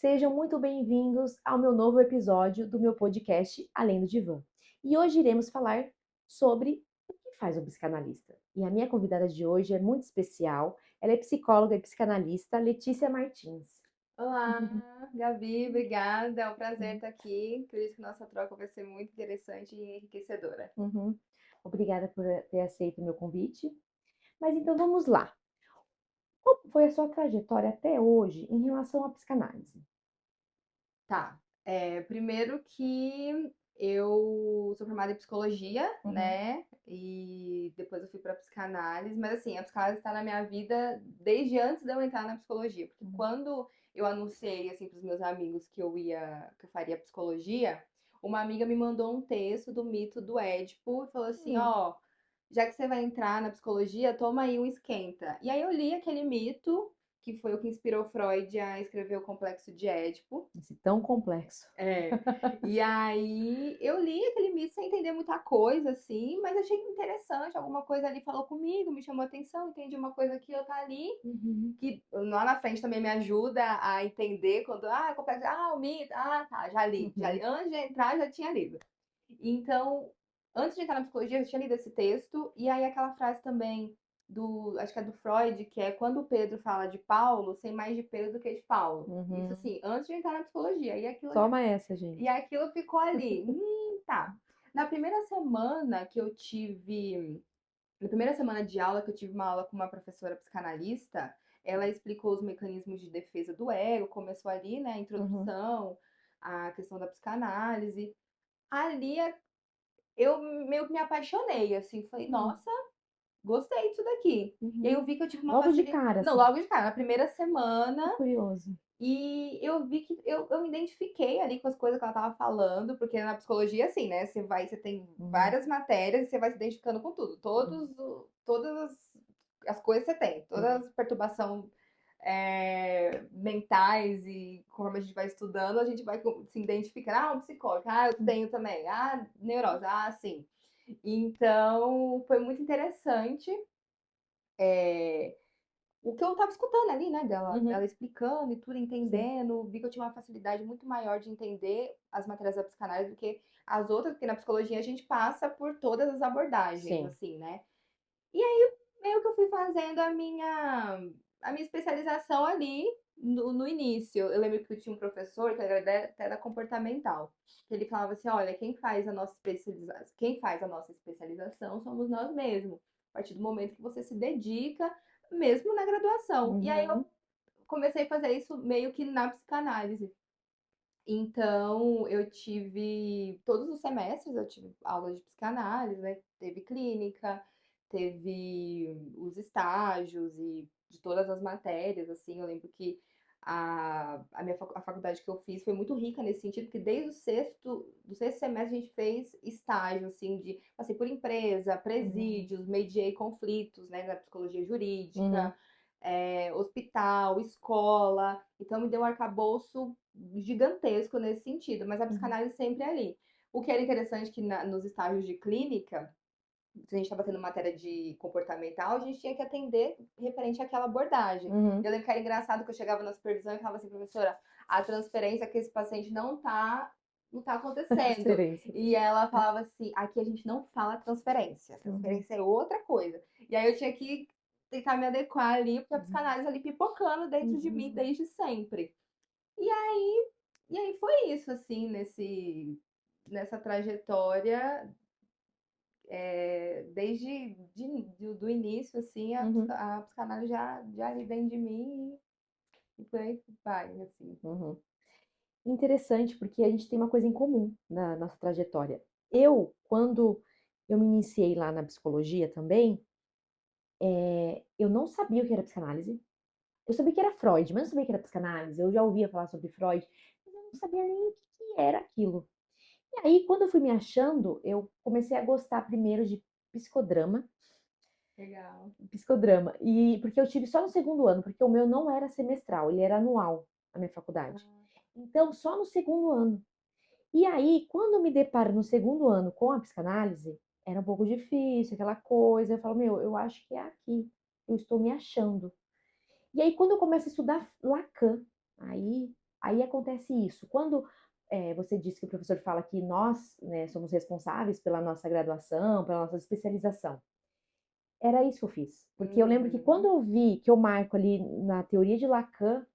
Sejam muito bem-vindos ao meu novo episódio do meu podcast Além do Divã. E hoje iremos falar sobre o que faz um psicanalista. E a minha convidada de hoje é muito especial. Ela é psicóloga e psicanalista Letícia Martins. Olá, Gabi, obrigada. É um prazer estar aqui. Acredito que nossa troca vai ser muito interessante e enriquecedora. Uhum. Obrigada por ter aceito o meu convite. Mas então vamos lá. Qual foi a sua trajetória até hoje em relação à psicanálise? Tá. Primeiro que eu sou formada em psicologia, Uhum. né? E depois eu fui para psicanálise, mas assim, a psicanálise está na minha vida desde antes de eu entrar na psicologia, porque Uhum. quando eu anunciei assim para os meus amigos que eu faria psicologia, uma amiga me mandou um texto do mito do Édipo e falou assim, Hum. ó, já que você vai entrar na psicologia, toma aí um esquenta. E aí eu li aquele mito, que foi o que inspirou Freud a escrever o Complexo de Édipo. Esse tão complexo. É. E aí eu li aquele mito sem entender muita coisa, assim, mas achei interessante. Alguma coisa ali falou comigo, me chamou a atenção, entendi uma coisa que eu tá ali, Uhum. que lá na frente também me ajuda a entender quando, é complexo, o mito, tá, já li, já li. Uhum. Antes de entrar, já tinha lido. Então, antes de entrar na psicologia, eu tinha lido esse texto, e aí aquela frase também acho que é do Freud, que é quando o Pedro fala de Paulo, sei mais de Pedro do que de Paulo. Isso Uhum. assim, antes de entrar na psicologia. Toma essa, E gente. aquilo ficou ali. Tá. Na primeira semana que eu tive, na primeira semana de aula, que eu tive uma aula com uma professora psicanalista, ela explicou os mecanismos de defesa do ego, começou ali, né, a Uhum. introdução, a questão da psicanálise. Ali eu meio que me apaixonei, assim, falei, Hum. nossa, gostei disso daqui. E aí Uhum. eu vi que eu tive uma Logo de facilidade. cara, Não, assim. logo de cara, na primeira semana, Que curioso. e eu vi que eu me identifiquei ali com as coisas que ela estava falando, porque na psicologia, assim, né? Você tem Uhum. várias matérias e você vai se identificando com tudo. Todas as coisas você tem, Uhum. todas as perturbações mentais e conforme a gente vai estudando, a gente vai se identificando. Um psicólogo, eu Uhum. tenho também. Neurose, sim. Então, foi muito interessante. é, o que eu estava escutando ali, né, dela Uhum. explicando e tudo, Sim. entendendo, vi que eu tinha uma facilidade muito maior de entender as matérias da psicanálise do que as outras, porque na psicologia a gente passa por todas as abordagens, Sim. assim, né? E aí, meio que eu fui fazendo a minha especialização ali no início. Eu lembro que eu tinha um professor, que era até da comportamental, que ele falava assim, olha, quem faz a nossa especialização somos nós mesmos. A partir do momento que você se dedica, mesmo na graduação. E aí eu Uhum. comecei a fazer isso meio que na psicanálise. Então, eu tive todos os semestres, eu tive aulas de psicanálise, né? Teve clínica, teve os estágios e de todas as matérias, assim. Eu lembro que a faculdade que eu fiz foi muito rica nesse sentido, porque desde do sexto semestre a gente fez estágio, assim, passei por empresa, Uhum. presídios, mediei conflitos, né, na psicologia Uhum. jurídica, hospital, escola. Então, me deu um arcabouço gigantesco nesse sentido, mas a Uhum. psicanálise sempre é ali. O que era interessante que nos estágios de clínica, se a gente estava tendo matéria de comportamental, a gente tinha que atender referente àquela abordagem. Uhum. Eu lembro que era engraçado que eu chegava na supervisão e falava assim, professora, a transferência que esse paciente não tá acontecendo. Transferência. E ela falava assim, aqui a gente não fala transferência, Uhum. transferência é outra coisa. E aí eu tinha que tentar me adequar ali, porque a Uhum. psicanálise ali pipocando dentro de mim Uhum. desde sempre. E aí foi isso, assim, nessa trajetória, do início, assim, Uhum. a psicanálise já ali dentro de mim e por aí vai, assim. Uhum. Interessante, porque a gente tem uma coisa em comum na nossa trajetória. Quando eu me iniciei lá na psicologia também, eu não sabia o que era psicanálise. Eu sabia que era Freud, mas não sabia que era psicanálise. Eu já ouvia falar sobre Freud, mas eu não sabia nem o que era aquilo. E aí, quando eu fui me achando, eu comecei a gostar primeiro de psicodrama, Legal. psicodrama, e porque eu tive só no segundo ano, porque o meu não era semestral, ele era anual, a minha faculdade. Ah, Então, só no segundo ano. E aí, quando eu me deparo no segundo ano com a psicanálise, era um pouco difícil, aquela coisa. Eu falo, meu, eu acho que é aqui. Eu estou me achando. E aí, quando eu começo a estudar Lacan, aí. Aí acontece isso, quando, você disse que o professor fala que nós, né, somos responsáveis pela nossa graduação, pela nossa especialização. Era isso que eu fiz, porque eu lembro que quando Uhum. eu vi que eu marco ali na teoria de Lacan,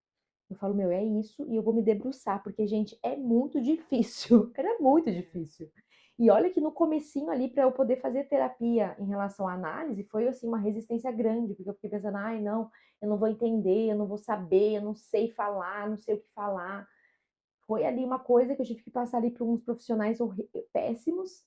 eu falo: "Meu, é isso e eu vou me debruçar", porque, gente, é muito difícil, era muito difícil. E olha que no comecinho ali, para eu poder fazer terapia em relação à análise, foi, assim, uma resistência grande, porque eu fiquei pensando: "Ai, não, eu não vou entender, eu não vou saber, eu não sei falar, não sei o que falar". Foi ali uma coisa que eu tive que passar ali por uns profissionais péssimos,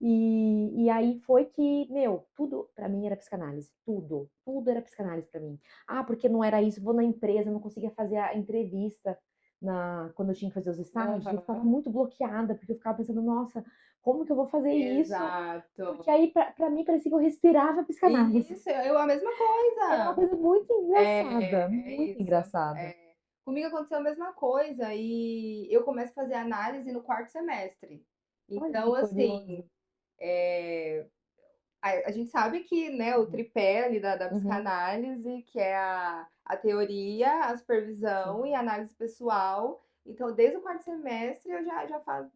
e aí foi que, meu, tudo pra mim era psicanálise, tudo, tudo era psicanálise pra mim. Ah, porque não era isso, vou na empresa, não conseguia fazer a entrevista quando eu tinha que fazer os estágios, eu ficava Aham. muito bloqueada, porque eu ficava pensando: "Nossa, como que eu vou fazer isso?". Porque Exato. aí pra mim parecia que eu respirava psicanálise. Isso, eu a mesma Era uma coisa. coisa muito engraçada, É muito isso. engraçada. É. Comigo aconteceu a mesma coisa e eu começo a fazer análise no quarto semestre. Olha que Então, assim, curioso. eh, a gente sabe que, né, o tripé ali da Uhum, psicanálise, que é a teoria, a sim. supervisão e a análise pessoal. Então, desde o quarto semestre, eu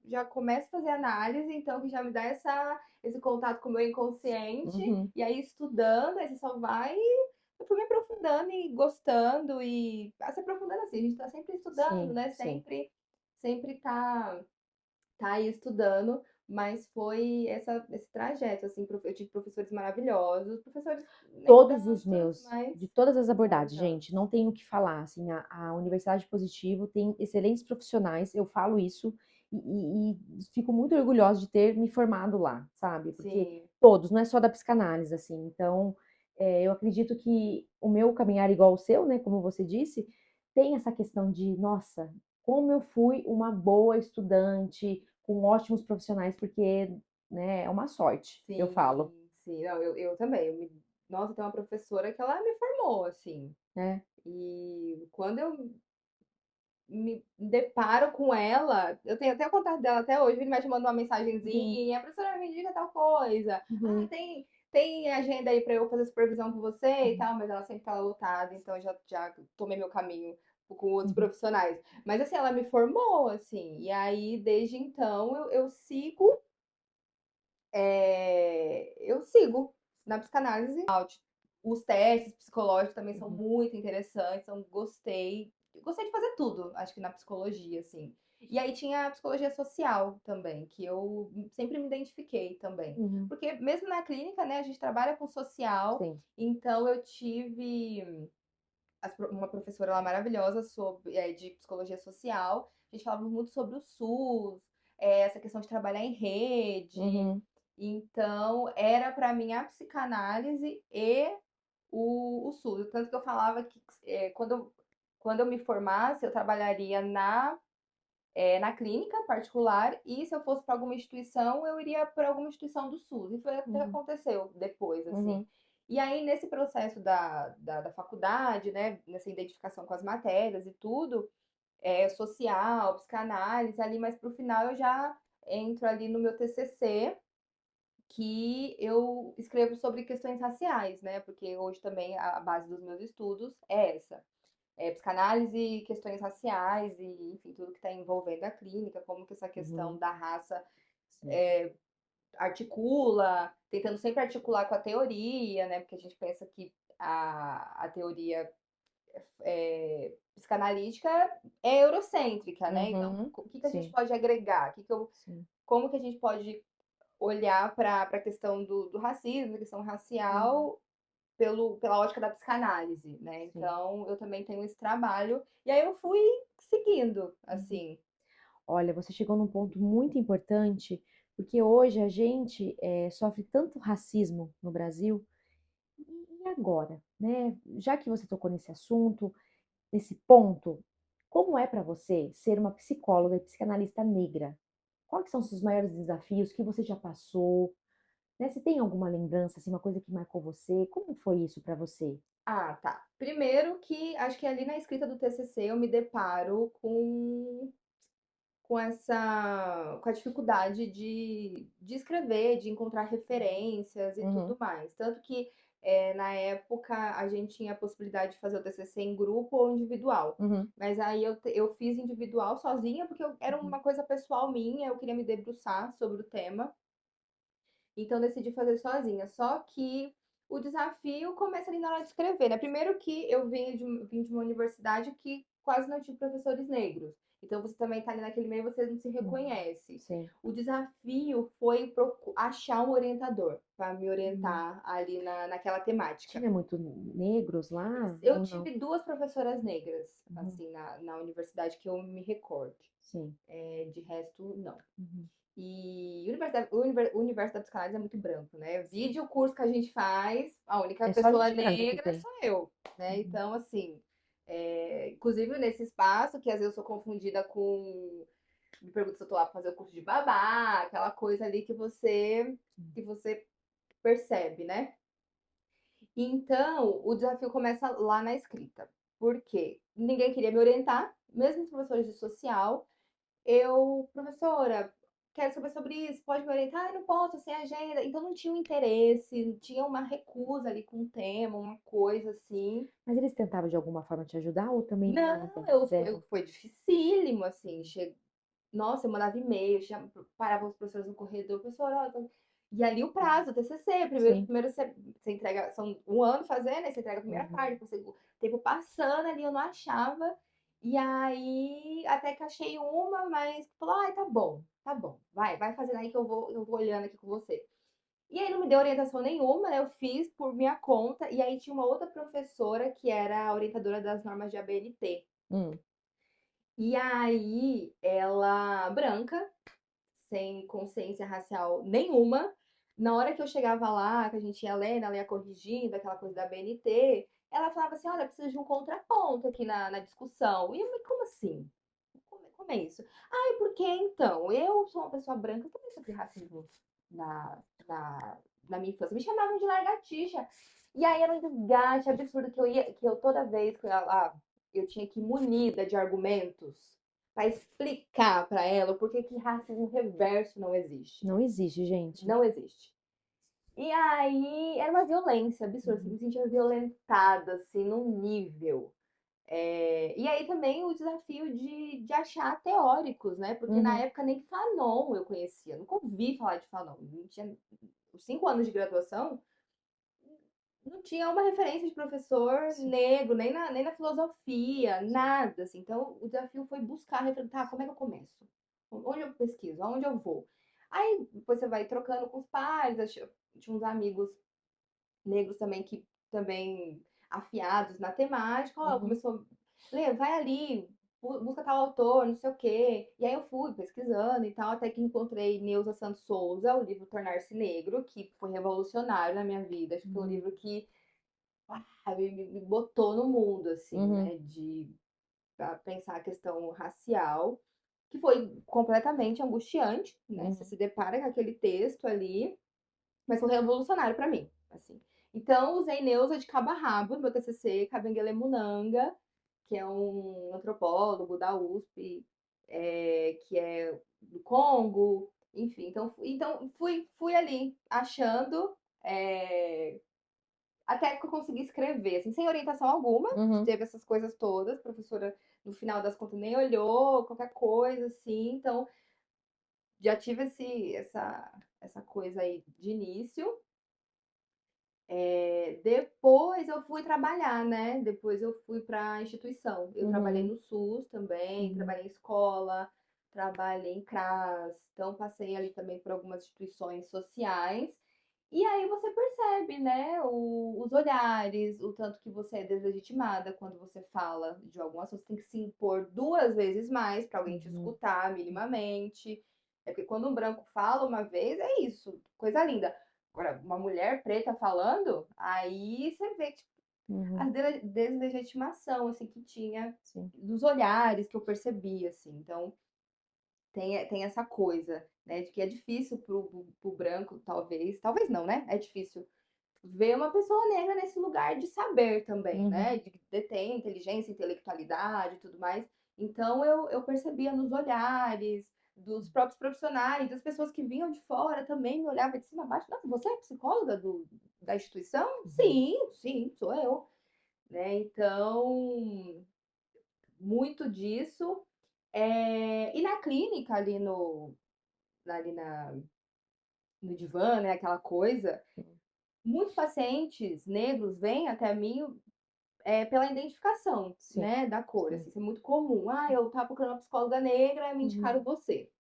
já começo a fazer análise, então que já me dá esse contato com o meu inconsciente. Uhum, E aí, estudando, aí você só vai. Eu fui me aprofundando e gostando e se aprofundando assim. A gente está sempre estudando, sim, né? sim. Sempre tá aí estudando, mas foi esse trajeto, assim, eu tive professores maravilhosos, professores nem Todos os tantos, meus, mas de todas as abordagens, maravilhosos. gente, não tenho o que falar, assim, a Universidade Positivo tem excelentes profissionais, eu falo isso e fico muito orgulhosa de ter me formado lá, sabe, porque Sim, todos, não é só da psicanálise, assim, então, eu acredito que o meu caminhar igual ao seu, né, como você disse, tem essa questão de: "Nossa, como eu fui uma boa estudante, com ótimos profissionais", porque, né, é uma sorte, eu falo, sim. Não, eu também. Nossa, tem uma professora que ela me formou, assim. né. E quando eu me deparo com ela, eu tenho até o contato dela até hoje, ele me manda uma Uhum, mensagenzinha, professora, me diga tal coisa. Ah, uhum. tem agenda aí para eu fazer supervisão com você e Uhum, tal, mas ela sempre tá lotada, então já tomei meu caminho com outros uhum, profissionais. Mas assim, ela me formou, assim, e aí desde então eu sigo, eu sigo na psicanálise. Os testes psicológicos também são uhum, muito interessantes, então gostei. Gostei de fazer tudo, acho que na psicologia, assim. E aí tinha a psicologia social também, que eu sempre me identifiquei também. uhum. Porque mesmo na clínica, né, a gente trabalha com social, Sim. então eu tive uma professora lá maravilhosa de psicologia social. A gente falava muito sobre o SUS, essa questão de trabalhar em rede. Uhum, Então, era para mim a psicanálise e o SUS. Tanto que eu falava que quando eu me formasse, eu trabalharia na clínica particular e se eu fosse para alguma instituição, eu iria para alguma instituição do SUS. E foi até que uhum, aconteceu depois, assim. uhum, E aí, nesse processo da faculdade, né, nessa identificação com as matérias e tudo, social, psicanálise, ali, mas para o final eu já entro ali no meu TCC, que eu escrevo sobre questões raciais, né? Porque hoje também a base dos meus estudos é essa. Psicanálise, questões raciais e, enfim, tudo que está envolvendo a clínica, como que essa questão uhum. da raça Sim. articula, tentando sempre articular com a teoria, né? Porque a gente pensa que a teoria psicanalítica é eurocêntrica, né? Então, Uhum. o que, que a gente Sim, pode agregar? sim. Como que a gente pode olhar para a questão do racismo, a questão Uhum. racial, pela ótica da psicanálise, né? Sim. Então, eu também tenho esse trabalho. E aí eu fui seguindo, Uhum. assim. Olha, você chegou num ponto muito importante, porque hoje a gente, sofre tanto racismo no Brasil, e agora, né? Já que você tocou nesse assunto, nesse ponto, como é para você ser uma psicóloga e psicanalista negra? Quais são os seus maiores desafios que você já passou? Né, você tem alguma lembrança, assim, uma coisa que marcou você? Como foi isso pra você? Ah, tá. Primeiro que acho que ali na escrita do TCC eu me deparo com a dificuldade de escrever, de encontrar referências e Uhum, tudo mais. Tanto que na época a gente tinha a possibilidade de fazer o TCC em grupo ou individual. Uhum, Mas aí eu fiz individual sozinha, porque era uhum, uma coisa pessoal minha, eu queria me debruçar sobre o tema. Então decidi fazer sozinha. Só que o desafio começa ali na hora de escrever, né? Primeiro que eu vim de uma universidade que quase não tinha professores negros. Então você também está ali naquele meio, você não se uhum. reconhece. Sim. O desafio foi achar um orientador para me Uhum. orientar ali naquela temática. Tinha muito negros lá Eu ou não? tive duas professoras negras, Uhum. assim, na universidade que eu me recorde. Sim. De resto, não. Uhum. E o universo da psicanálise é muito branco, né? Sim. Vide o curso que a gente faz, a única É só pessoa gente branca que negra tem. sou eu, né? Uhum. Então, assim, inclusive nesse espaço, que às vezes eu sou confundida com. Me pergunto se eu tô lá pra fazer o curso de babá, aquela coisa ali Sim. que você percebe, né? Então, o desafio começa lá na escrita. Por quê? Ninguém queria me orientar, mesmo os professores de social, professora, quero saber sobre isso, pode me orientar? Ah, não posso, sem agenda. Então não tinha um interesse, tinha uma recusa ali com o tema, uma coisa assim. Mas eles tentavam de alguma forma te ajudar ou também Não, nada? Zero? foi dificílimo, assim. Nossa, eu mandava e-mail, parava os professores no corredor, professora, ó, e ali o Uhum. prazo, o TCC, Sim. primeiro você entrega, são um ano fazendo, aí você entrega a primeira Uhum. parte, o tempo passando ali, eu não achava, e aí até que achei uma, mas falou, ai, tá bom, vai fazendo aí que eu vou olhando aqui com você. E aí não me deu orientação nenhuma, né? Eu fiz por minha conta, e aí tinha uma outra professora que era a orientadora das normas de ABNT. Hum. E aí, ela, branca, sem consciência racial nenhuma. Na hora que eu chegava lá, que a gente ia lendo, ela ia corrigindo, aquela coisa da BNT, ela falava assim: olha, precisa de um contraponto aqui na discussão. E eu, mas como assim? Como é isso? Ai, porque então? Eu sou uma pessoa branca, eu também sofri racismo na, na, na minha infância. Me chamavam de lagartixa. E aí era um desgaste absurdo que eu toda vez que eu ia lá, eu tinha que ir munida de argumentos para explicar para ela por que racismo reverso não existe. Não existe, gente. Não existe. E aí era uma violência absurda, assim, Uhum. me sentia violentada, assim, num nível. E aí também o desafio de achar teóricos, né? Porque na Uhum. época nem Fanon eu conhecia, nunca ouvi falar de Fanon. Não tinha, os 5 anos de graduação, não tinha uma referência de professor Sim. negro, nem na filosofia, nada, assim. Então, o desafio foi buscar, refletir, como é que eu começo? Onde eu pesquiso? Aonde eu vou? Aí, depois você vai trocando com os pares, tinha uns amigos negros também que também afiados na temática, ó, Uhum. começou, Lê, vai ali, busca tal autor, não sei o quê. E aí eu fui pesquisando e tal, até que encontrei Neuza Santos Souza, o livro Tornar-se Negro, que foi revolucionário na minha vida. Acho que foi um Uhum. livro que me botou no mundo, assim, Uhum. né, de pra pensar a questão racial, que foi completamente angustiante, né? Você Uhum. se depara com aquele texto ali, mas foi revolucionário para mim, assim. Então, usei Neuza de cabo a rabo no meu TCC, Kabengele Munanga, que é um antropólogo da USP, que é do Congo, enfim. Então fui ali achando, até que eu consegui escrever, assim, sem orientação alguma, Uhum. teve essas coisas todas, a professora, no final das contas, nem olhou, qualquer coisa, assim, então já tive essa coisa aí de início. Depois eu fui trabalhar, né? Depois eu fui para a instituição. Eu trabalhei Uhum. no SUS também, Uhum. trabalhei em escola, trabalhei em CRAS, então passei ali também por algumas instituições sociais. E aí você percebe, né, os olhares, o tanto que você é deslegitimada quando você fala de algum assunto, você tem que se impor 2 vezes mais para alguém te Uhum. escutar minimamente. É porque quando um branco fala uma vez, é isso, coisa linda. Agora, uma mulher preta falando, aí você vê, tipo, a Uhum. deslegitimação, assim, que tinha Sim. dos olhares que eu percebia, assim. Então, tem essa coisa, né, de que é difícil pro branco, talvez não, né? É difícil ver uma pessoa negra nesse lugar de saber também, Uhum. né? De ter inteligência, intelectualidade e tudo mais. Então, eu percebia nos olhares, dos próprios profissionais, das pessoas que vinham de fora também me olhavam de cima a baixo: "Nossa, você é psicóloga da instituição?" Uhum. "Sim, sim, sou eu", né, então, muito disso. E na clínica ali ali no divã, né, aquela coisa, Sim. muitos pacientes negros vêm até mim, pela identificação, Sim, né, da cor, sim. assim, isso é muito comum: "Ah, eu estava procurando uma psicóloga negra, me Uhum. indicaram você".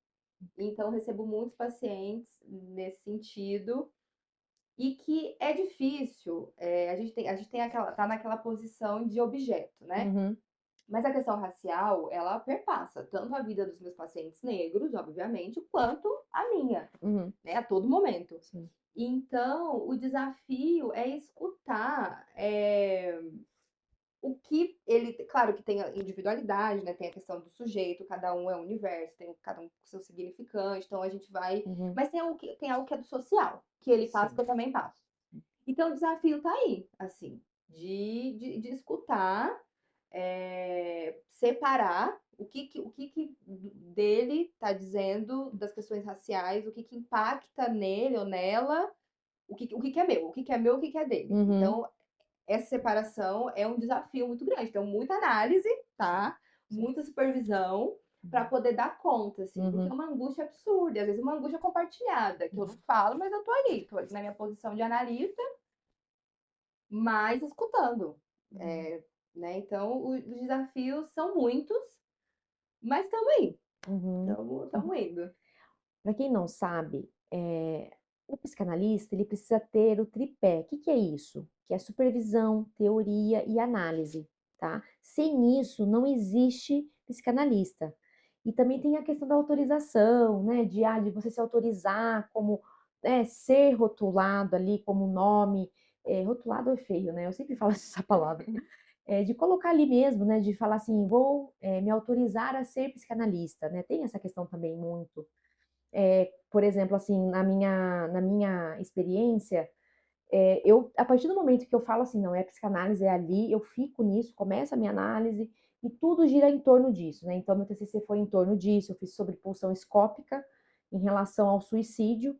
Então recebo muitos pacientes nesse sentido, e que é difícil, a gente tem aquela tá naquela posição de objeto, né. Uhum. Mas a questão racial, ela perpassa tanto a vida dos meus pacientes negros, obviamente, quanto a minha, Uhum. né, a todo momento. Sim. Então, o desafio é escutar, o que ele, claro que tem a individualidade, né, tem a questão do sujeito, cada um é um universo, tem cada um com seu significante, então a gente vai, Uhum. mas tem algo que é do social, que ele passa, que Sim. eu também passo. Então o desafio tá aí, assim, de escutar, separar o que dele tá dizendo das questões raciais, o que que impacta nele ou nela, o que é meu, o que é meu, o que é dele. Uhum. Então, essa separação é um desafio muito grande. Então, muita análise, Sim, tá? sim. Muita supervisão para Uhum. poder dar conta, assim, porque é Uhum. uma angústia absurda, e às vezes uma angústia compartilhada, que eu não Uhum. falo, mas eu tô ali na minha posição de analista, mas escutando. Uhum. É, né? Então, os desafios são muitos, mas estamos aí, Uhum. estamos indo. Para quem não sabe, o psicanalista ele precisa ter o tripé. O que que é isso? Que é supervisão, teoria e análise, tá? Sem isso não existe psicanalista. E também tem a questão da autorização, né? De você se autorizar como, ser rotulado ali como nome. Rotulado é feio, né? Eu sempre falo essa palavra. De colocar ali mesmo, né? De falar assim, vou, me autorizar a ser psicanalista, né? Tem essa questão também muito. Por exemplo, assim, na minha experiência, a partir do momento que eu falo assim, não é psicanálise, é ali, eu fico nisso, começa a minha análise e tudo gira em torno disso, né? Então, meu TCC foi em torno disso, eu fiz sobre pulsão escópica em relação ao suicídio.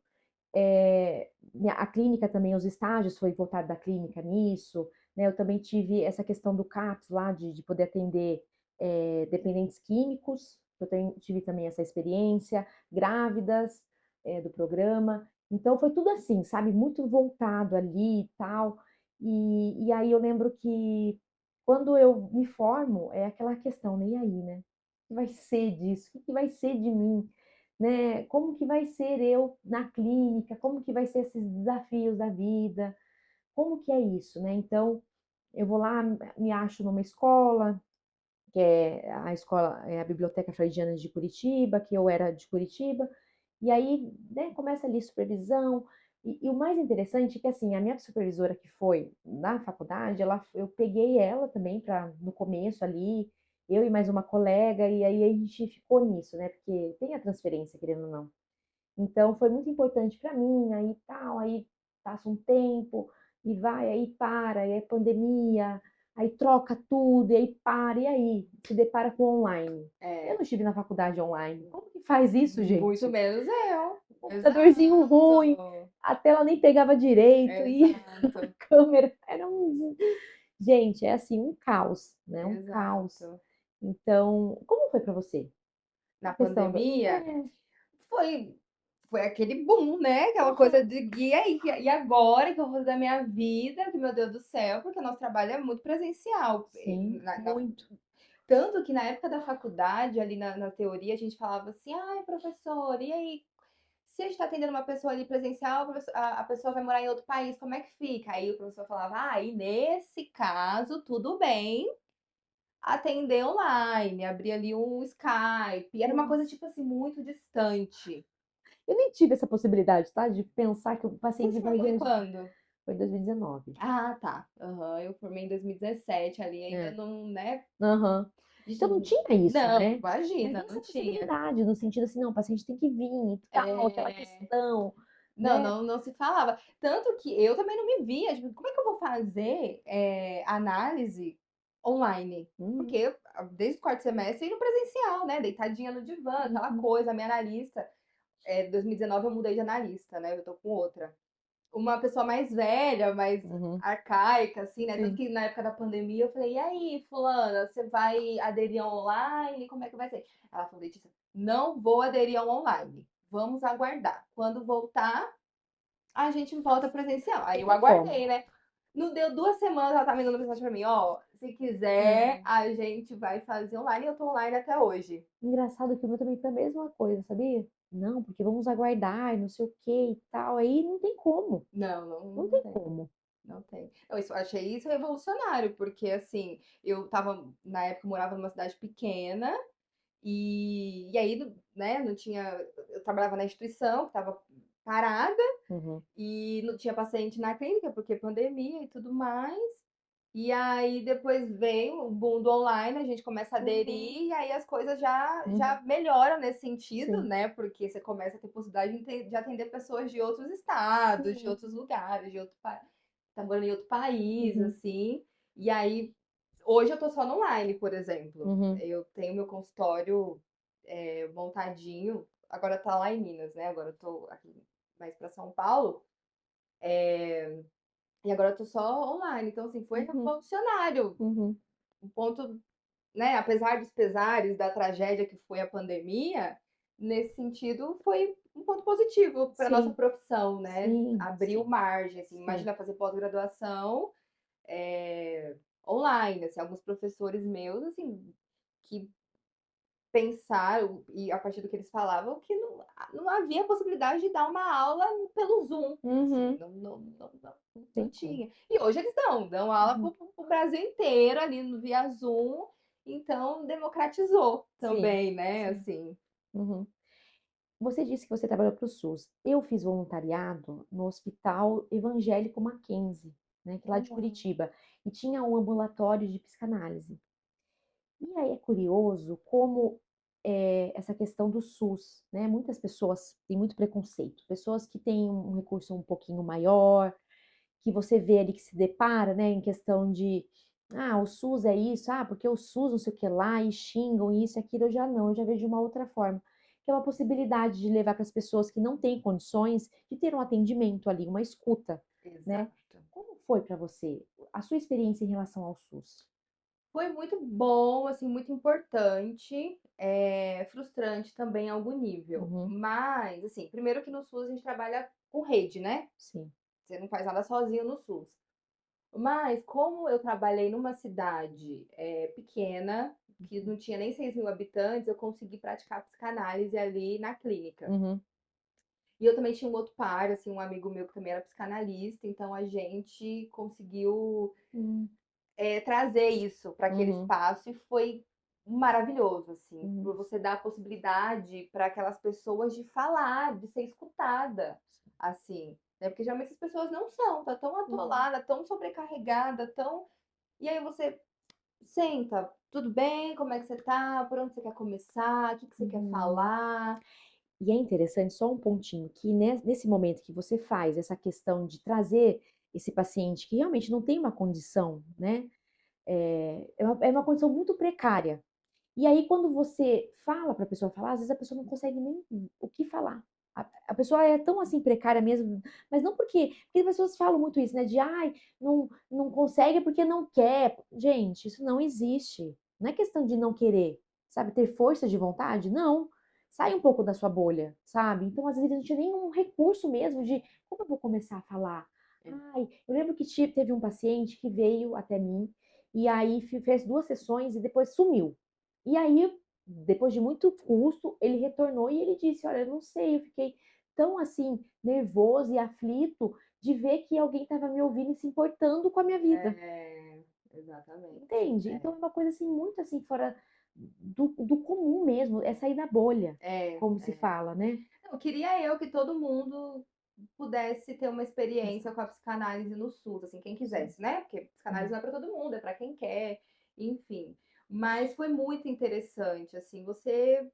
A clínica também, os estágios foi voltado da clínica nisso, né? Eu também tive essa questão do CAPS lá, de poder atender dependentes químicos, tive também essa experiência, grávidas do programa. Então foi tudo assim, sabe? Muito voltado ali e tal. E aí eu lembro que quando eu me formo, é aquela questão, né? E aí, né? O que vai ser disso? O que vai ser de mim? Né? Como que vai ser eu na clínica? Como que vai ser esses desafios da vida? Como que é isso, né? Então, eu vou lá, me acho numa escola, que é a escola, é a Biblioteca Freudiana de Curitiba, que eu era de Curitiba, e aí, né, começa ali supervisão, e o mais interessante é que, assim, a minha supervisora que foi na faculdade, eu peguei ela também para no começo ali, eu e mais uma colega, e aí a gente ficou nisso, né, porque tem a transferência, querendo ou não. Então foi muito importante para mim, aí tal, aí passa um tempo e vai, aí para, aí é pandemia, aí troca tudo, e aí para, e aí se depara com online. Eu É, não estive na faculdade online. Como que faz isso, muito gente? menos eu. Computadorzinho ruim, Exato, a tela nem pegava direito e a exato, câmera era um. Gente, é assim, um caos, né? Um caos. exato. Então, como foi para você? Na A questão do. pandemia, É, foi foi aquele boom, né, aquela coisa aham, de: "E aí, e agora o que eu vou fazer da minha vida? Que meu Deus do céu", porque o nosso trabalho é muito presencial. sim, muito. Tanto que na época da faculdade, ali na teoria, a gente falava assim: "Ai, professor, e aí, se a gente está atendendo uma pessoa ali presencial, a pessoa vai morar em outro país, como é que fica?". Aí o professor falava: "Ah, e nesse caso, tudo bem atender online", abrir ali um Skype, e era uma coisa, tipo assim, muito distante. Eu nem tive essa possibilidade, tá? De pensar que o Você paciente se vai formou em viajar. quando? Foi em 2019. Ah, tá. Aham, eu formei em 2017, ali ainda É. não, né, Aham. a Então não gente tinha isso, não, né? Mas imagina, nem não essa tinha. possibilidade, no sentido assim, não, o paciente tem que vir e tal, aquela É. questão, Não, né? não se falava. Tanto que eu também não me via, tipo, como é que eu vou fazer, análise online. Hum, Porque desde o quarto semestre, no presencial, né? Deitadinha no divã, aquela uhum, coisa, a minha analista. 2019 eu mudei de analista, né? Eu tô com outra. Uma pessoa mais velha, mais uhum, arcaica, assim, né? Tanto sim. que na época da pandemia eu falei, e aí, fulana, você vai aderir ao online? Como é que vai ser? Ela falou, Letícia, não vou aderir ao online. Vamos aguardar. Quando voltar, a gente volta presencial. Aí Não eu tem como. aguardei, né? Não deu 2 semanas, ela tá me dando mensagem pra mim, ó, se quiser, É. a gente vai fazer online. E eu tô online até hoje. Engraçado que o meu também foi a mesma coisa, sabia? Não, porque vamos aguardar, e não sei o que e tal. Aí não tem como. Não, não, Não não tem tem. como. Não tem. Achei isso revolucionário, porque assim, eu tava, na época, morava numa cidade pequena, e aí, né, não tinha. Eu trabalhava na instituição, que tava parada, Uhum, e não tinha paciente na clínica, porque pandemia e tudo mais. E aí depois veio o boom do online, a gente começa a uhum, aderir, e aí as coisas já uhum. melhoram nesse sentido, Sim, né? Porque você começa a ter possibilidade de atender pessoas de outros estados, de sim. outros lugares, de outro tá morando em outro país, Uhum, assim. E aí, hoje eu tô só no online, por exemplo. uhum, Eu tenho meu consultório montadinho, agora tá lá em Minas, né? Agora eu tô aqui mais para São Paulo. E agora eu tô só online. Então, assim, foi uhum, revolucionário. uhum. Um ponto, né? Apesar dos pesares da tragédia que foi a pandemia, nesse sentido foi um ponto positivo para nossa Sim, profissão, né? sim, Abriu sim, margem, assim, sim. imagina fazer pós-graduação online, assim, alguns professores meus, assim, que pensaram, e a partir do que eles falavam, que não havia possibilidade de dar uma aula pelo Zoom, assim, Uhum, não tem como. tinha. E hoje eles dão aula Uhum, pro Brasil inteiro ali no via Zoom, então democratizou sim, também, né, sim. assim. Uhum. Você disse que você trabalhou para o SUS. Eu fiz voluntariado no Hospital Evangélico Mackenzie, né, que é lá de Olha. Curitiba, e tinha um ambulatório de psicanálise. E aí é curioso como essa questão do SUS, né? Muitas pessoas têm muito preconceito, pessoas que têm um recurso um pouquinho maior, que você vê ali que se depara, né, em questão de, ah, o SUS é isso, ah, porque o SUS não sei o que lá, e xingam isso e aquilo, eu já não, eu já vejo de uma outra forma, que é uma possibilidade de levar para as pessoas que não têm condições de ter um atendimento ali, uma escuta, né? Exato. Como foi para você a sua experiência em relação ao SUS? Foi muito bom, assim, muito importante, frustrante também em algum nível. Uhum, Mas, assim, primeiro que no SUS a gente trabalha com rede, né? sim. Você não faz nada sozinho no SUS. Mas, como eu trabalhei numa cidade pequena, que não tinha nem 6 mil habitantes, eu consegui praticar psicanálise ali na clínica. Uhum, E eu também tinha um outro par, assim, um amigo meu que também era psicanalista, então a gente conseguiu uhum, trazer isso para aquele uhum, espaço e foi maravilhoso, assim, uhum. por você dar a possibilidade para aquelas pessoas de falar, de ser escutada, assim, né? Porque geralmente as pessoas não são, tá tão Uhum. atolada, tão sobrecarregada, tão. E aí você senta, tudo bem? Como é que você tá? Por onde você quer começar? O que que você quer Uhum. falar? E é interessante, só um pontinho, que nesse momento que você faz essa questão de trazer esse paciente que realmente não tem uma condição, né? É uma condição muito precária. E aí, quando você fala para a pessoa falar, às vezes a pessoa não consegue nem o que falar. A pessoa é tão assim precária mesmo, mas não porque as pessoas falam muito isso, né? De ai, não consegue porque não quer. Gente, isso não existe. Não é questão de não querer, sabe? Ter força de vontade? Não. Sai um pouco da sua bolha, sabe? Então, às vezes, a gente não tem nenhum recurso mesmo de como eu vou começar a falar. Ai, eu lembro que teve um paciente que veio até mim e aí fez 2 sessões e depois sumiu. E aí, depois de muito custo, ele retornou e ele disse: Olha, eu não sei, eu fiquei tão assim, nervoso e aflito de ver que alguém estava me ouvindo e se importando com a minha vida. Exatamente. Entende? Então é uma coisa assim, muito assim, fora do comum mesmo, é sair da bolha, É, como se é. fala, né? Eu queria que todo mundo pudesse ter uma experiência Exato. com a psicanálise no SUS, assim, quem Sim. quisesse, né? Porque psicanálise Uhum. não é para todo mundo, é para quem quer, enfim. Mas foi muito interessante, assim, você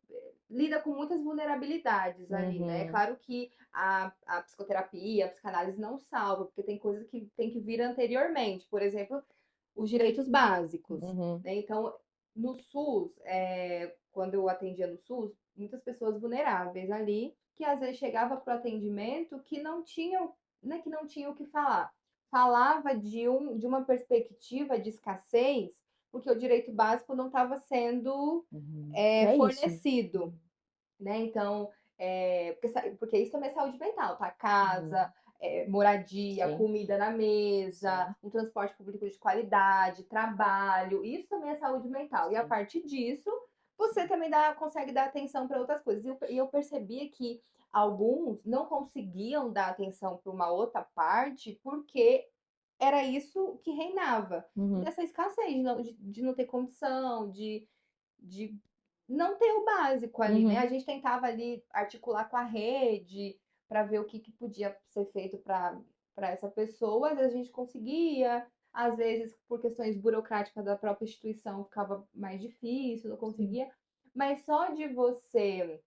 lida com muitas vulnerabilidades ali, né? Uhum. Claro que a psicoterapia, a psicanálise não salva, porque tem coisas que tem que vir anteriormente. Por exemplo, os direitos básicos, Uhum, né. Então, no SUS, quando eu atendia no SUS, muitas pessoas vulneráveis ali, que às vezes chegava para o atendimento que não tinham, não é que não tinham o que falar, falava de uma perspectiva de escassez, porque o direito básico não estava sendo, que é isso. fornecido, né? Então, porque isso também é saúde mental, tá? Casa, Uhum, moradia, sim, comida na mesa, sim, um transporte público de qualidade, trabalho, isso também é saúde mental. E a sim. partir disso, você também consegue dar atenção para outras coisas. E eu percebia que alguns não conseguiam dar atenção para uma outra parte porque era isso que reinava, Uhum, dessa escassez, de não ter condição, de não ter o básico ali, né? uhum, A gente tentava ali articular com a rede para ver o que podia ser feito para essa pessoa, às vezes a gente conseguia, às vezes por questões burocráticas da própria instituição ficava mais difícil, não sim. conseguia, mas só de você,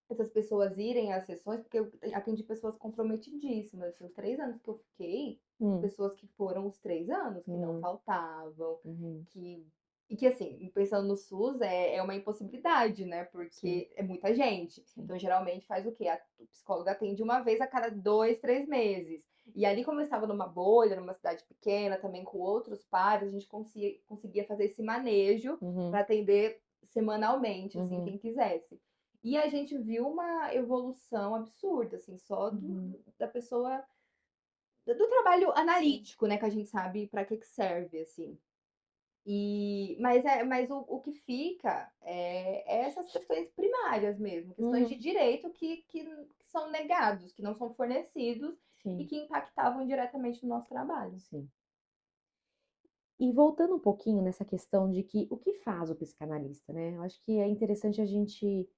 essas pessoas irem às sessões, porque eu atendi pessoas comprometidíssimas, assim, os 3 anos que eu fiquei, Hum, pessoas que foram os 3 anos, que não uhum, faltavam, uhum, que e que, assim, pensando no SUS, é uma impossibilidade, né? sim, Porque é muita gente. sim. Então, geralmente, faz o quê? O psicólogo atende uma vez a cada 2, 3 meses. E ali, como eu estava numa bolha, numa cidade pequena, também com outros pares, a gente conseguia fazer esse manejo Uhum, para atender semanalmente, assim, uhum, quem quisesse. E a gente viu uma evolução absurda, assim, só uhum, da pessoa, do trabalho sim. analítico, né? Que a gente sabe para que serve, assim. Mas o que fica é essas questões primárias mesmo, questões de Uhum, direito que são negados, que não são fornecidos e sim, que impactavam diretamente no nosso trabalho. sim. E voltando um pouquinho nessa questão de que o que faz o psicanalista, né? Eu acho que é interessante a gente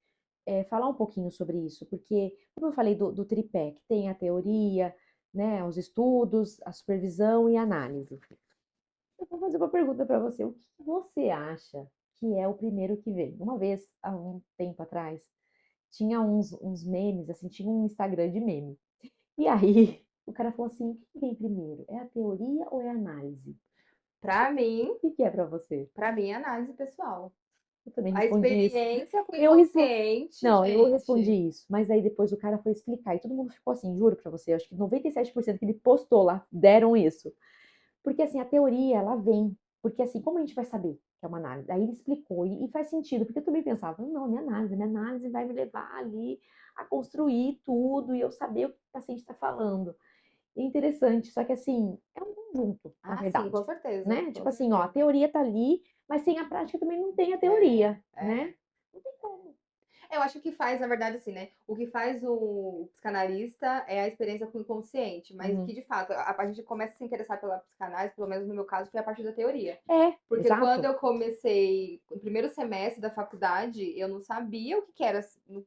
falar um pouquinho sobre isso, porque, como eu falei do tripé, que tem a teoria, né, os estudos, a supervisão e a análise. Eu vou fazer uma pergunta para você. O que você acha que é o primeiro que vem? Uma vez, há um tempo atrás, tinha uns memes, assim, tinha um Instagram de meme. E aí, o cara falou assim: o que vem primeiro? É a teoria ou é a análise? Para mim, O que é para você? para mim é análise pessoal. Eu também A respondi isso. experiência com o Eu respondi. inconsciente, Não, eu respondi gente. isso, mas aí depois o cara foi explicar e todo mundo ficou assim, juro pra você, eu acho que 97% que ele postou lá deram isso. Porque assim, a teoria, ela vem, porque assim, como a gente vai saber que é uma análise? Aí ele explicou e faz sentido, porque eu também pensava, não, minha análise vai me levar ali a construir tudo e eu saber o que o paciente está falando. É interessante, só que assim, é um conjunto, na Ah, sim, com verdade, certeza, né? com Tipo assim, ó, a certeza. teoria tá ali, mas sem a prática também não tem a É, teoria, é. né? Não tem como. Eu acho que faz, na verdade, assim, né? O que faz o psicanalista é a experiência com o inconsciente, mas Uhum. que, de fato, a gente começa a se interessar pela psicanálise, pelo menos no meu caso, foi a partir da teoria. É, Porque quando exato. eu comecei no primeiro semestre da faculdade, eu não sabia o que que era,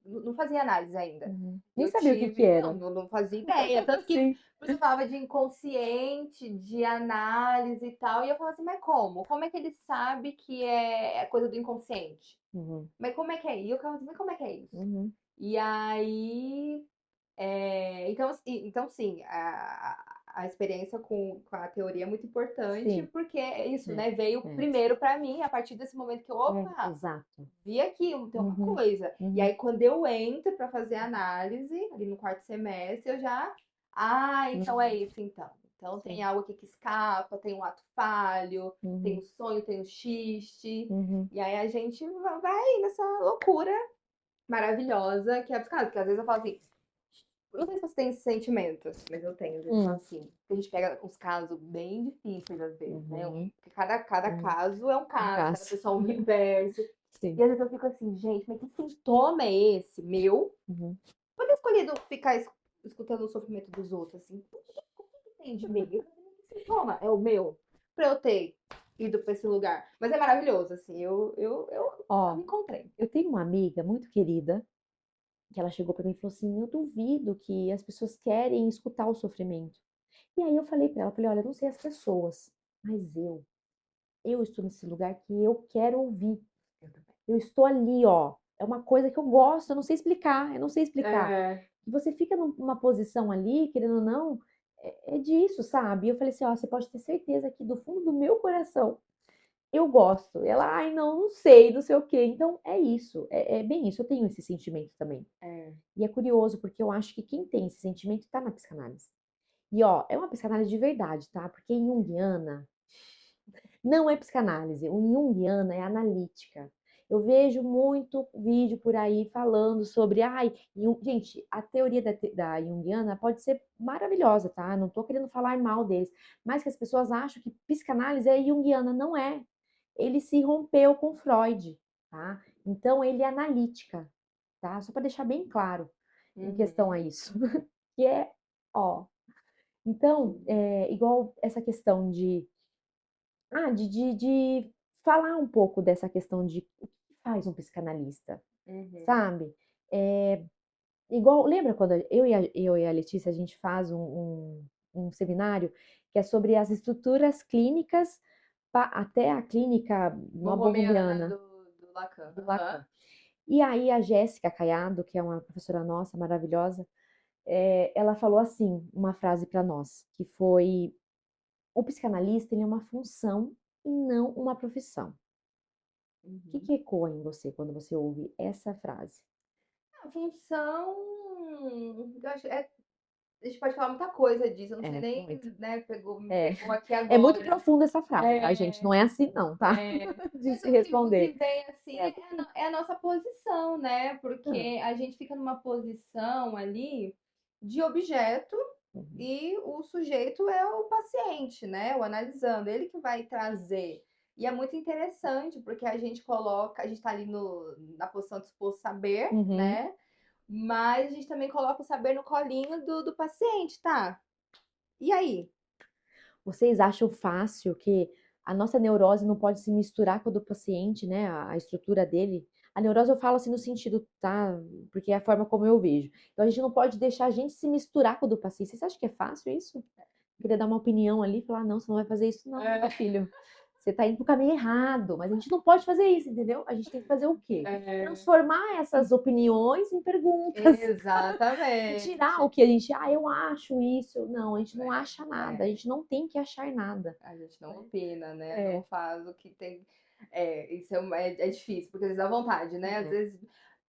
não fazia análise ainda. Uhum. Nem Eu sabia o que que tive, não, era. não fazia ideia. Tanto que Sim. você falava de inconsciente, de análise e tal, e eu falava assim, mas como? Como é que ele sabe que é coisa do inconsciente? Uhum. Mas como é que é? E eu ficava assim, mas como é que é isso? Uhum. E aí, então sim, a experiência com a teoria é muito importante, Sim. porque é isso, É, né? Veio é, primeiro para mim, a partir desse momento que, opa, exato. vi aqui, tem uma Uhum. coisa. E Uhum. aí, quando eu entro para fazer a análise, ali no quarto semestre, eu já. Ah, então é Uhum. isso, então. Então tem Sim. algo aqui que escapa, tem um ato falho, tem um Uhum. sonho, tem um xiste. Uhum. E aí a gente vai nessa loucura maravilhosa que é a psicose. Porque às vezes eu falo assim, não sei se você tem esse sentimento, mas eu tenho. Às vezes eu falo Hum. assim, a gente pega uns casos bem difíceis, às vezes, né? Uhum. Porque cada Uhum. caso é um Um caso, cada caso. pessoa é um universo. Sim. E às vezes eu fico assim, gente, mas que sintoma é esse meu? Uhum. Por ter escolhido ficar escutando o sofrimento dos outros, assim? O que tem de mim? Que sintoma é o meu? Pra eu ter ido pra esse lugar. Mas é maravilhoso, assim, eu Ó, me encontrei. eu tenho uma amiga muito querida que ela chegou para mim e falou assim: eu duvido que as pessoas querem escutar o sofrimento. E aí eu falei para ela, falei, olha, eu não sei as pessoas, mas eu estou nesse lugar que eu quero ouvir. Eu também. Eu estou ali, ó. É uma coisa que eu gosto, eu não sei explicar, eu não sei explicar. É, E você fica numa posição ali, querendo ou não, é disso, sabe? E eu falei assim: "Ó, você pode ter certeza que do fundo do meu coração eu gosto". Ela: "Ai, não, não sei, não sei o quê". Então é isso, é bem isso, eu tenho esse sentimento também. É. E é curioso, porque eu acho que quem tem esse sentimento tá na psicanálise. E ó, é uma psicanálise de verdade, tá? Porque em junguiana não é psicanálise, o junguiana é analítica. Eu vejo muito vídeo por aí falando sobre, ai, gente, a teoria da junguiana pode ser maravilhosa, tá? Não tô querendo falar mal deles, mas que as pessoas acham que psicanálise é junguiana, não é. Ele se rompeu com Freud, tá? Então ele é analítica, tá? Só para deixar bem claro em questão a Uhum. isso, que é, ó, então, igual essa questão de falar um pouco dessa questão de o que faz um psicanalista, Uhum. sabe? Eh, igual, lembra quando eu e a Letícia, a gente faz um seminário que é sobre as estruturas clínicas até a clínica Borromeana borbomviana, do Lacan. do Aham. Lacan. E aí a Jéssica Caiado, que é uma professora nossa maravilhosa, ela falou assim, uma frase para nós, que foi: o psicanalista, ele é uma função e não uma profissão. O que Uhum. que ecoa em você quando você ouve essa frase? A função, eu acho, a gente pode falar muita coisa disso, eu não sei É, nem, muito. né, me É, pegou aqui é muito agora. profunda essa frase, tá, gente? É, Não é assim não, tá? De mas se o que responder. vem, assim, É o que é a nossa posição, né, hã. porque a gente fica numa posição ali de objeto Uhum, e o sujeito é o paciente, né, o analisando, ele que vai trazer. E é muito interessante, porque a gente está ali na posição de supor saber, uhum. né, mas a gente também coloca o saber no colinho do paciente, tá? E aí? Vocês acham fácil que a nossa neurose não pode se misturar com a do paciente, né, a estrutura dele? A neurose eu falo assim no sentido, tá, porque é a forma como eu vejo. Então a gente não pode deixar a gente se misturar com a do paciente. Vocês acham que é fácil isso? Queria dar uma opinião ali, falar: "Não, você não vai fazer isso não, meu É, filho. Você tá indo para o caminho errado", mas a gente não pode fazer isso, entendeu? A gente tem que fazer o quê? é, Transformar essas opiniões em perguntas e tirar o exatamente. que a gente: "Ah, eu acho isso". Não, a gente não É, acha nada, a é. gente não tem que achar nada, A gente não né. opina, né, não É, faz o que tem. Isso é difícil, porque às vezes dá vontade, né, às é. vezes: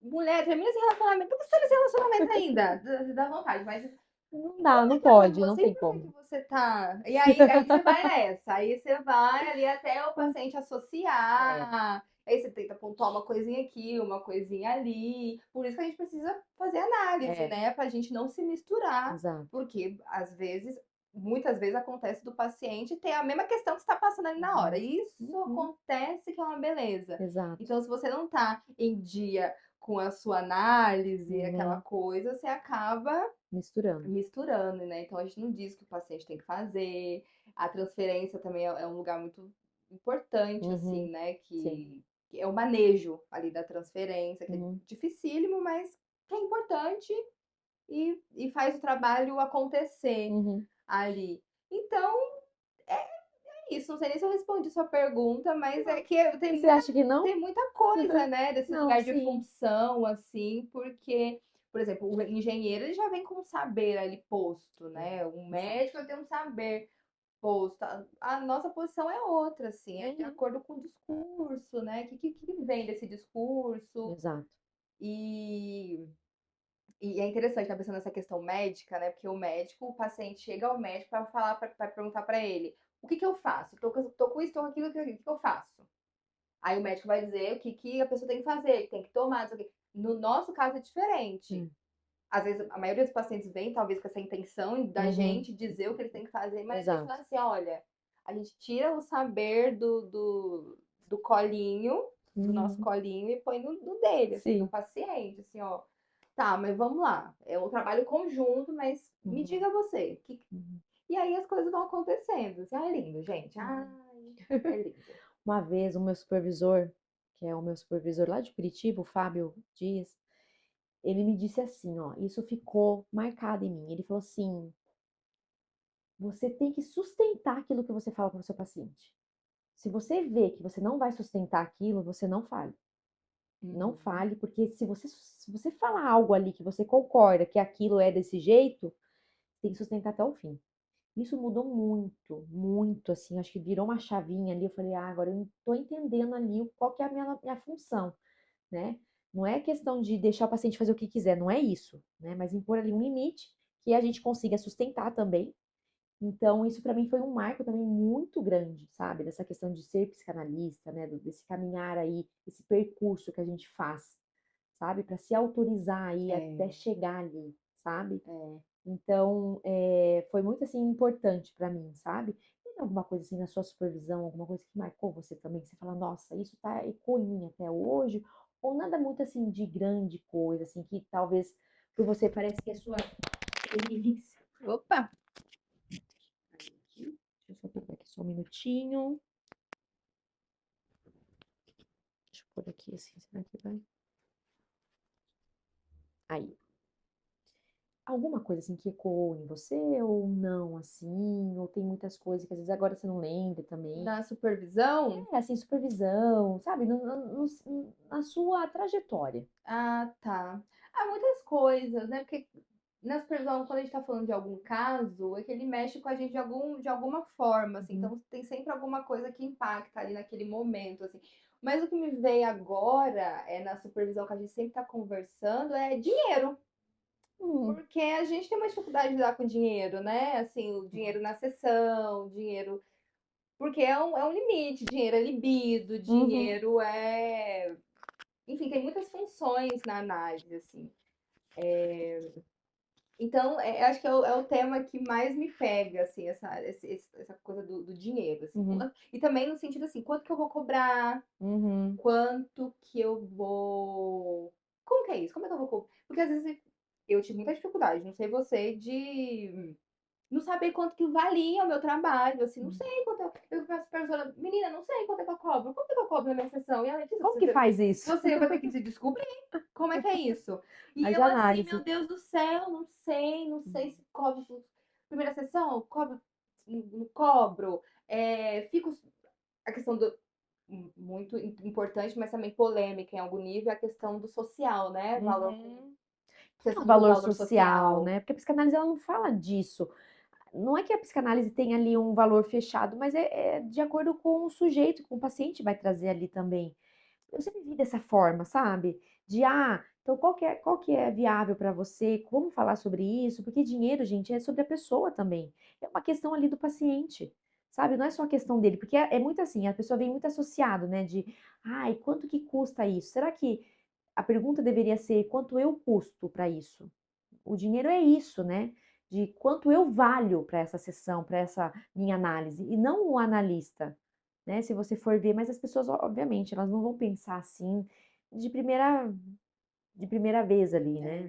"Mulher, termina esse relacionamento, por que você tá nesse relacionamento ainda?" Dá vontade, mas Não dá, não por que pode, não você, tem por que como. você tá, e aí você vai nessa, aí você vai ali até o paciente É, associar, aí você tenta pontuar uma coisinha aqui, uma coisinha ali, por isso que a gente precisa fazer análise, é, né, pra gente não se misturar, exato. porque às vezes, muitas vezes acontece do paciente ter a mesma questão que você tá passando ali na hora, Uhum, e isso uhum, acontece que é uma beleza. exato. Então se você não tá em dia com a sua análise, aquela Uhum, coisa, você acaba misturando. misturando, né? Então a gente não diz o que o paciente tem que fazer. A transferência também é um lugar muito importante, assim, Uhum, né? sim. Que é o manejo ali da transferência, que é Uhum, dificílimo, mas que é importante e faz o trabalho acontecer uhum. ali. Então, é isso. Não sei nem se eu respondi sua pergunta, mas é Não. que Você acha que tem não? muita coisa, né, desse Não, lugar de sim. função, assim, porque, por exemplo, o engenheiro ele já vem com um saber ali posto, né? Um Exato. médico tem um saber posto. A nossa posição é outra, assim, é de Uhum. acordo com o discurso, né? Que vem desse discurso? Exato. E, e é interessante estar pensando nessa questão médica, né? Porque o paciente chega ao médico para falar, para perguntar para ele: o que que eu faço? Tô com isso, tô com aquilo, o que que eu faço? Aí o médico vai dizer o que a pessoa tem que fazer, que tem que tomar, não sei o quê. No nosso caso é diferente. Hum. Às vezes, a maioria dos pacientes vem, talvez, com essa intenção da Uhum. gente dizer o que eles têm que fazer, mas a gente fala Exato. assim: olha, a gente tira o saber do colinho, do nosso Uhum. colinho, e põe no dele, assim, do Sim. paciente, assim, ó. Tá, mas vamos lá. É um trabalho conjunto, mas me Uhum. diga você. Uhum. E aí as coisas vão acontecendo. Assim, ah, é lindo, gente. Ai, Uhum. é lindo. Uma vez, o meu supervisor, que é o meu supervisor lá de Curitiba, o Fábio Dias, ele me disse assim, ó, isso ficou marcado em mim. Ele falou assim: você tem que sustentar aquilo que você fala para o seu paciente. Se você vê que você não vai sustentar aquilo, você não fale. Não Uhum. fale, porque se você falar algo ali que você concorda que aquilo é desse jeito, tem que sustentar até o fim. Isso mudou muito, muito, assim, acho que virou uma chavinha ali, eu falei: "Ah, agora eu tô entendendo ali qual que é a minha função", né. Não é questão de deixar o paciente fazer o que quiser, não é isso, né, mas impor ali um limite que a gente consiga sustentar também. Então isso para mim foi um marco também muito grande, sabe, dessa questão de ser psicanalista, né, desse caminhar aí, esse percurso que a gente faz, sabe, para se autorizar aí até É, chegar ali, sabe. é. Então, foi muito, assim, importante para mim, sabe. Tem alguma coisa, assim, na sua supervisão, alguma coisa que marcou você também, que você fala: "Nossa, isso ecoa em mim até hoje", ou nada muito, assim, de grande coisa, assim, que talvez por você parece que é sua experiência. Opa! Aqui, deixa eu só pegar aqui só um minutinho. Deixa eu pôr aqui, assim, será que vai? Aí. Alguma coisa, assim, que ecoou em você ou não, assim? Ou tem muitas coisas que às vezes agora você não lembra também? Na supervisão? É, assim, supervisão, sabe, na sua trajetória. Ah, tá. Há muitas coisas, né, porque na supervisão, quando a gente tá falando de algum caso, é que ele mexe com a gente de alguma forma, assim, Uhum. então tem sempre alguma coisa que impacta ali naquele momento, assim. Mas o que me veio agora, é na supervisão que a gente sempre tá conversando, é dinheiro. Hum. Porque a gente tem uma dificuldade de lidar com dinheiro, né? Assim, o dinheiro na sessão, dinheiro. Porque é um limite, dinheiro é libido, Uhum, dinheiro é. Enfim, tem muitas funções na análise, assim. Então, acho que é o tema que mais me pega, assim, essa coisa do dinheiro, assim. uhum, E também no sentido assim, quanto que eu vou cobrar, uhum, quanto que eu vou. Como que é isso? Como é que eu vou cobrar? Porque às vezes eu tive muita dificuldade, não sei você, de não saber quanto que valia o meu trabalho, assim, não hum. sei quanto eu peço pra pessoa, menina, não sei quanto é que eu cobro, quanto é que eu cobro na minha sessão? E ela disse, Como que faz isso? você vai ter que se descobrir, como é que é isso? E Haja eu assim, meu análise. Deus do céu, não sei Uhum. se cobro primeira sessão, cobro, não cobro, fico, a questão do, muito importante, mas também polêmica em algum nível, é a questão do social, né, valor, Uhum. Que é o questão do valor valor social, social. né? Porque a psicanálise ela não fala disso. Não é que a psicanálise tem ali um valor fechado, mas é de acordo com o sujeito, com o paciente vai trazer ali também. Eu sempre vi dessa forma, sabe? De, então qual que é viável para você? Como falar sobre isso? Porque dinheiro, gente, é sobre a pessoa também. É uma questão ali do paciente, sabe? Não é só a questão dele, porque é muito assim, a pessoa vem muito associado, né? De, ai, quanto que custa isso? Será que a pergunta deveria ser quanto eu custo para isso? O dinheiro é isso, né? De quanto eu valho para essa sessão, para essa minha análise, e não o analista, né? Se você for ver, mas as pessoas, obviamente, elas não vão pensar assim de primeira, de primeira vez ali, né?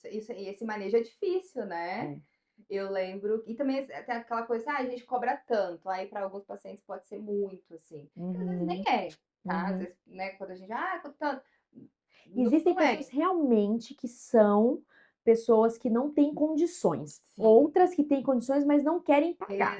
E esse manejo é difícil, né? É. Eu lembro. E também tem aquela coisa, a gente cobra tanto. Aí, para alguns pacientes, pode ser muito, assim. Que às vezes nem Uhum, é, tá? Às uhum. vezes, né, quando a gente, quanto tanto. Não, Existem não pessoas é. realmente que são pessoas que não têm condições, Sim, outras que têm condições, mas não querem pagar.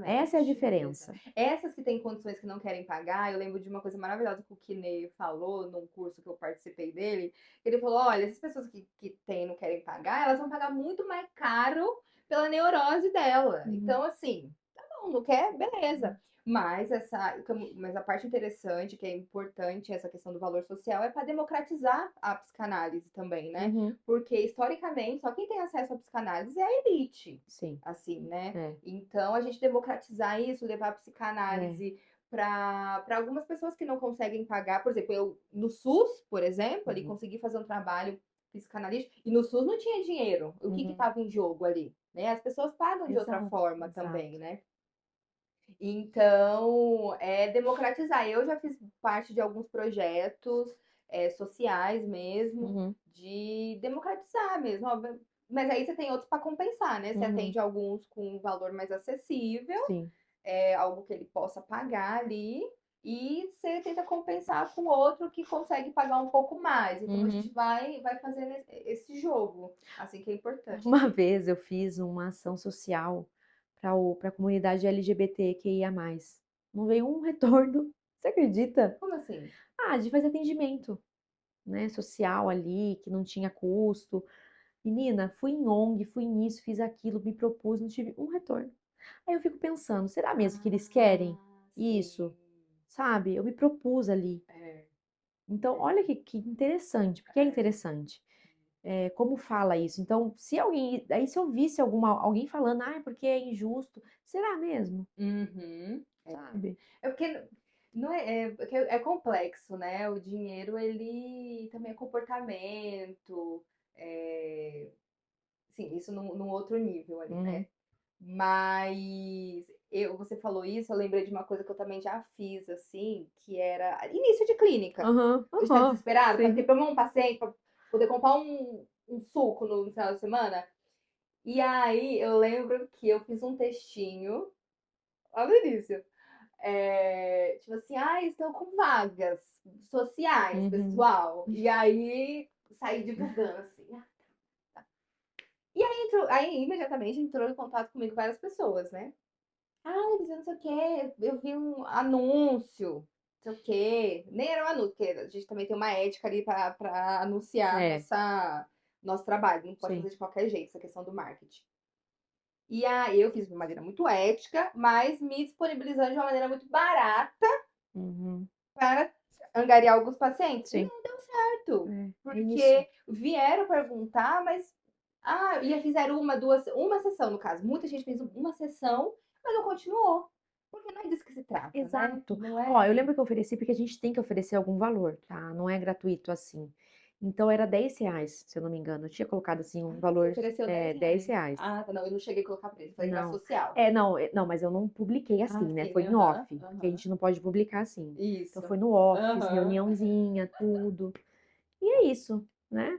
Essa é a exatamente. diferença. Essas que têm condições que não querem pagar, eu lembro de uma coisa maravilhosa que o Kiney falou num curso que eu participei dele. Ele falou: olha, essas pessoas que têm e não querem pagar, elas vão pagar muito mais caro pela neurose dela. Uhum, Então, assim, tá bom, não quer? Beleza. Mas a parte interessante, que é importante, essa questão do valor social, é para democratizar a psicanálise também, né? uhum, Porque historicamente, só quem tem acesso à psicanálise é a elite, sim, assim, né? é, Então, a gente democratizar isso, levar a é. psicanálise para algumas pessoas que não conseguem pagar. Por exemplo, eu no SUS, por exemplo, ali Uhum, consegui fazer um trabalho psicanalítico e no SUS não tinha dinheiro. O que uhum. estava em jogo ali? Né? As pessoas pagam de outra Exato, forma exato. também, né? Então, é democratizar. Eu já fiz parte de alguns projetos sociais mesmo, Uhum, de democratizar mesmo. Óbvio. Mas aí você tem outros para compensar, né? Você uhum, atende alguns com um valor mais acessível, sim. algo que ele possa pagar ali, e você tenta compensar com outro que consegue pagar um pouco mais. Então a gente Uhum. vai fazendo esse jogo, assim que é importante. Uma vez eu fiz uma ação social para a comunidade LGBTQIA+. Não veio um retorno, você acredita? Como assim? De fazer atendimento, né, social ali, que não tinha custo. Menina, fui em ONG, fui nisso, fiz aquilo, me propus, não tive um retorno. Aí eu fico pensando, será mesmo que eles querem Ah, isso? sim. Sabe? Eu me propus ali. É, Então, é, olha que interessante, porque é é. interessante. É, como fala isso? Então, se alguém, aí se eu visse alguém falando, ah, é porque é injusto, será mesmo? Uhum. Sabe? É porque não é, porque é complexo, né? O dinheiro, ele também é comportamento, é, sim, isso num outro nível ali, Uhum. né? Mas você falou isso, eu lembrei de uma coisa que eu também já fiz, assim, que era início de clínica. Aham, Eu estava aham, desesperada para ter sim. para um paciente, para poder comprar um suco no final de semana. E aí eu lembro que eu fiz um textinho lá no início. Tipo assim, ah, estão com vagas sociais, Uhum. pessoal. E aí saí divulgando assim. E aí, aí imediatamente entrou em contato comigo várias pessoas, né? Ah, Elisa, não sei o quê. Eu vi um anúncio, não sei o quê. Nem era um anúncio, porque a gente também tem uma ética ali para anunciar É, nosso trabalho. Não pode sim. fazer de qualquer jeito essa questão do marketing. E aí eu fiz de uma maneira muito ética, mas me disponibilizando de uma maneira muito barata Uhum. para angariar alguns pacientes. E Sim. não deu certo, É isso. porque vieram perguntar, mas e fizeram uma, duas, uma sessão no caso. Muita gente fez uma sessão, mas não continuou. Porque não é disso que se trata, né? Exato. Não Ó, eu é. lembro que eu ofereci porque a gente tem que oferecer algum valor, tá? Não é gratuito assim. Então era R$ 10, se eu não me engano. Eu tinha colocado assim um Ah, você valor, ofereceu 10 10 reais. reais. Ah, tá, não, eu não cheguei a colocar preço, falei que era Não. social. Não, não, mas eu não publiquei Ah, assim, né? sim, Foi em aham, off, porque a aham. gente não pode publicar assim. Então Isso. foi no off, fiz Aham. reuniãozinha, tudo. E é isso, né?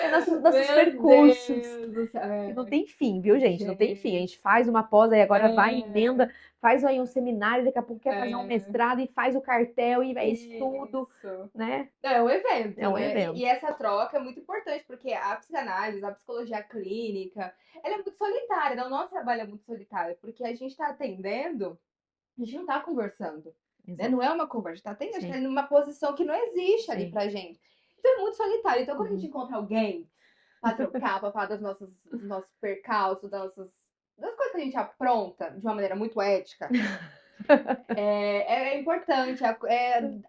É nossos Meu percursos. Deus do céu. Que não É, tem fim, viu, gente? Não tem fim. A gente. gente faz uma pós, aí agora vai, É, emenda, faz aí um seminário, daqui a pouco quer fazer um é, mestrado e faz o cartel e é estudo, isso. né? É um É evento, um né? E evento. essa troca é muito importante, porque a psicanálise, a psicologia clínica, ela é muito solitária, né? O nosso trabalho é muito solitário, porque a gente está atendendo, a gente não está conversando, né? Exato. Não é uma conversa, a gente está atendendo, a gente Sim, está numa posição que não existe ali sim. pra gente. Então é muito solitário. Então quando a gente Uhum. encontra alguém para trocar, para falar dos nossos percalços, das coisas que a gente apronta de uma maneira muito ética, é importante,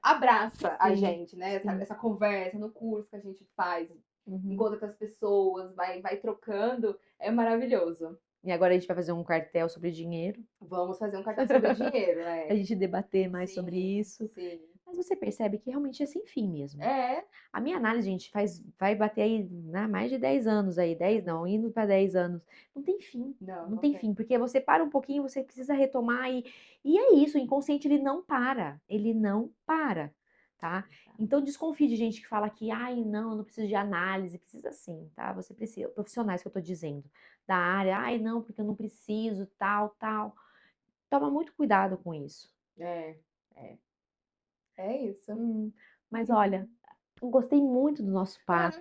abraça a Sim, gente, né? sim. Essa conversa no curso que a gente faz, Uhum. encontra com as pessoas, vai trocando, é maravilhoso. E agora a gente vai fazer um cartel sobre dinheiro, Vamos fazer um cartão sobre dinheiro, a é. gente debater mais sobre Sim, isso. sim. Mas você percebe que realmente é sem fim mesmo. É. A minha análise, gente, vai bater aí, né, mais de 10 anos aí, 10 não, indo para 10 anos. Não tem fim, Não, não não tem tem. fim, porque você para um pouquinho, você precisa retomar e é isso, o inconsciente ele não para, tá? Então desconfie de gente que fala que, ai, não, eu não preciso de análise, precisa sim, tá? Você precisa, profissionais que eu tô dizendo, da área, ai, não, porque eu não preciso, tal, tal. Toma muito cuidado com isso. É, é. É isso. Hum, mas olha, eu gostei muito do nosso papo.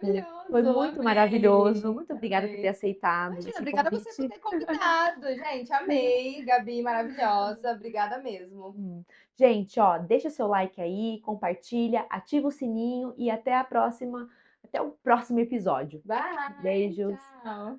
Foi Maravilhoso, muito maravilhoso. amei, Muito obrigada por ter amei. aceitado Imagina, esse obrigada a você por convite. ter convidado, gente. Amei, Gabi, maravilhosa. Obrigada mesmo. Hum. Gente, ó, deixa seu like aí, compartilha, ativa o sininho e até a próxima, até o próximo episódio. Bye, Beijos. tchau.